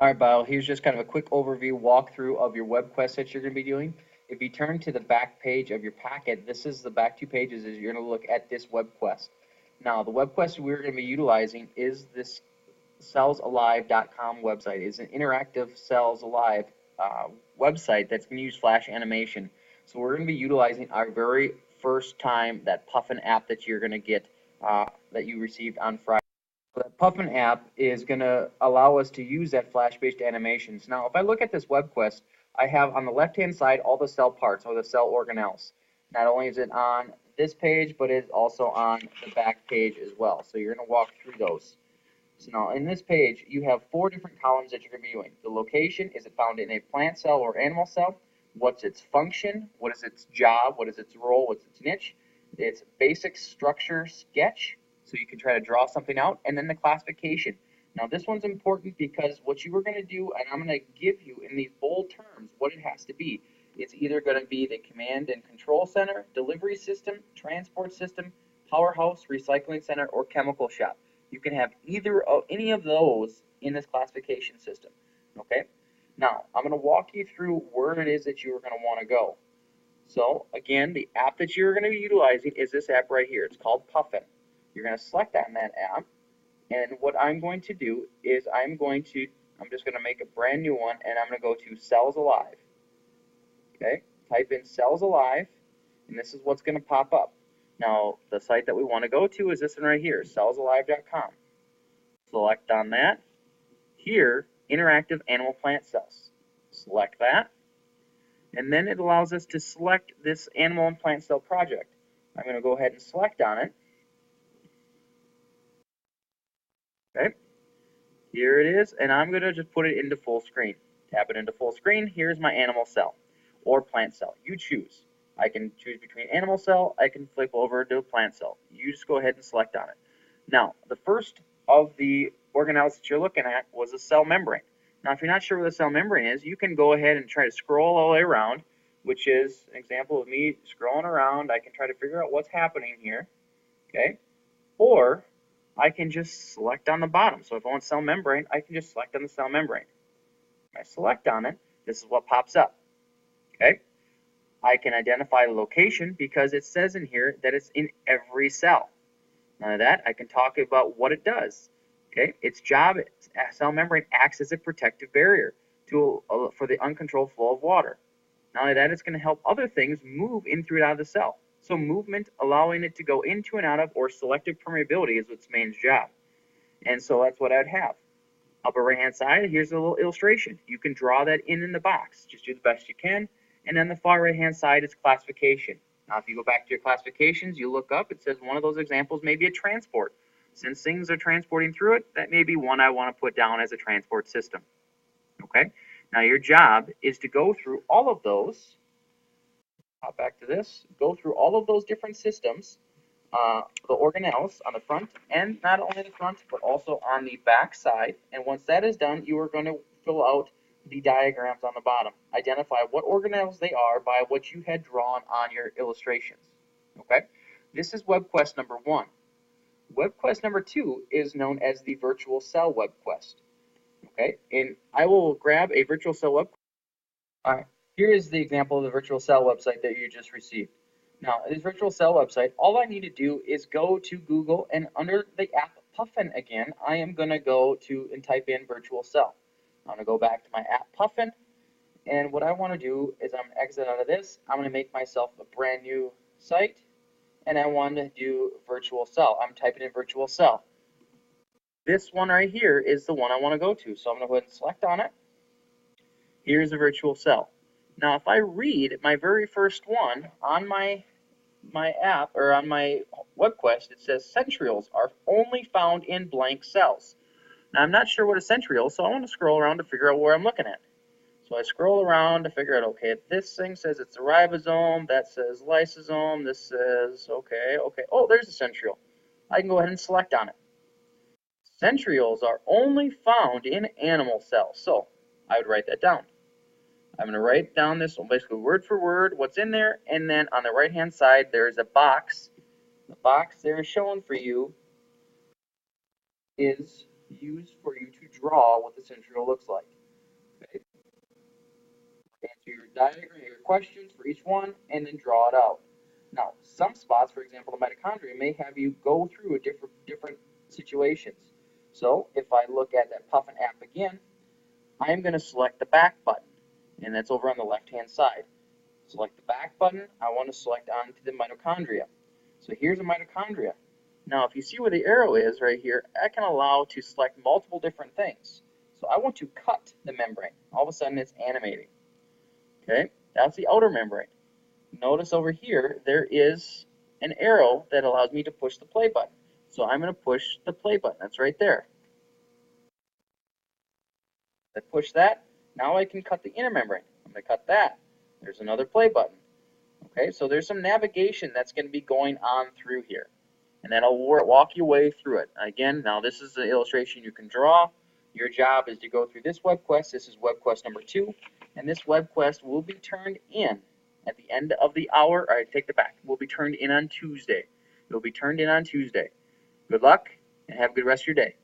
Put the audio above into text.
All right, Bio, here's just kind of a quick overview walkthrough of your web quest that you're going to be doing. If you turn to the back page of your packet, this is the back two pages is you're going to look at this web quest. Now, the web quest we're going to be utilizing is this cellsalive.com website. It's an interactive Cells Alive website that's going to use Flash animation. So we're going to be utilizing our very first time that Puffin app that you're going to get that you received on Friday. That Puffin app is going to allow us to use that Flash-based animations. Now, if I look at this web quest, I have on the left-hand side all the cell parts or the cell organelles. Not only is it on this page, but it's also on the back page as well. So you're going to walk through those. So now in this page, you have four different columns that you're going to be viewing. The location, is it found in a plant cell or animal cell? What's its function? What is its job? What is its role? What's its niche? Its basic structure sketch, so you can try to draw something out, and then the classification. Now this one's important because what you are going to do, and I'm going to give you in these bold terms what it has to be. It's either going to be the command and control center, delivery system, transport system, powerhouse, recycling center, or chemical shop. You can have either of any of those in this classification system. Okay. Now I'm going to walk you through where it is that you are going to want to go. So again, the app that you're going to be utilizing is this app right here. It's called Puffin. You're going to select on that app, and what I'm going to do is I'm just going to make a brand new one, and I'm going to go to Cells Alive. Okay, type in Cells Alive, and this is what's going to pop up. Now, the site that we want to go to is this one right here, cellsalive.com. Select on that. Here, interactive animal plant cells. Select that, and then it allows us to select this animal and plant cell project. I'm going to go ahead and select on it. Okay, here it is, and I'm going to just put it into full screen. Tap it into full screen. Here's my animal cell or plant cell. You choose. I can choose between animal cell. I can flip over to plant cell. You just go ahead and select on it. Now, the first of the organelles that you're looking at was a cell membrane. Now, if you're not sure what the cell membrane is, you can go ahead and try to scroll all the way around, which is an example of me scrolling around. I can try to figure out what's happening here. Okay, or I can just select on the bottom. So if I want cell membrane, I can just select on the cell membrane. When I select on it, this is what pops up. Okay, I can identify the location because it says in here that it's in every cell. Now that, I can talk about what it does. Okay, its job, cell membrane acts as a protective barrier for the uncontrolled flow of water. Not only that, it's going to help other things move in through and out of the cell. So movement, allowing it to go into and out of, or selective permeability is its main job. And so that's what I'd have. Upper right hand side, here's a little illustration. You can draw that in the box. Just do the best you can. And then the far right hand side is classification. Now if you go back to your classifications, you look up, it says one of those examples may be a transport. Since things are transporting through it, that may be one I want to put down as a transport system. Okay, now your job is to go through all of those. Hop back to this, go through all of those different systems, the organelles on the front, and not only the front, but also on the back side. And once that is done, you are going to fill out the diagrams on the bottom. Identify what organelles they are by what you had drawn on your illustrations. Okay, this is web quest number 1. Web quest number 2 is known as the virtual cell web quest. Okay, and I will grab a virtual cell web. All right, here is the example of the virtual cell website that you just received. Now, this virtual cell website, all I need to do is go to Google, and under the app Puffin again, I am going to go to and type in virtual cell. I'm going to go back to my app Puffin, and what I want to do is I'm going to exit out of this. I'm going to make myself a brand new site, and I want to do virtual cell. I'm typing in virtual cell. This one right here is the one I want to go to, so I'm going to go ahead and select on it. Here's a virtual cell. Now, if I read my very first one on my app or on my web quest, it says centrioles are only found in blank cells. Now, I'm not sure what a centriole is, so I want to scroll around to figure out where I'm looking at. So I scroll around to figure out, okay, this thing says it's a ribosome, that says lysosome, this says, okay, oh, there's a centriole. I can go ahead and select on it. Centrioles are only found in animal cells, so I would write that down. I'm going to write down this basically word for word what's in there, and then on the right hand side there's a box. The box there shown for you is use for you to draw what the centriole looks like. Okay? Answer your diagram, your questions for each one, and then draw it out. Now, some spots, for example, the mitochondria, may have you go through a different situations. So if I look at that Puffin app again, I'm going to select the back button, and that's over on the left-hand side. Select the back button. I want to select onto the mitochondria. So here's a mitochondria. Now, if you see where the arrow is right here, I can allow to select multiple different things. So I want to cut the membrane. All of a sudden, it's animating. Okay, that's the outer membrane. Notice over here, there is an arrow that allows me to push the play button. So I'm going to push the play button. That's right there. I push that. Now I can cut the inner membrane. I'm going to cut that. There's another play button. Okay, so there's some navigation that's going to be going on through here. And that'll walk your way through it. Again, now this is the illustration you can draw. Your job is to go through this web quest. This is web quest number 2. And this web quest will be turned in at the end of the hour. All right, take it back. Will be turned in on Tuesday. It will be turned in on Tuesday. Good luck, and have a good rest of your day.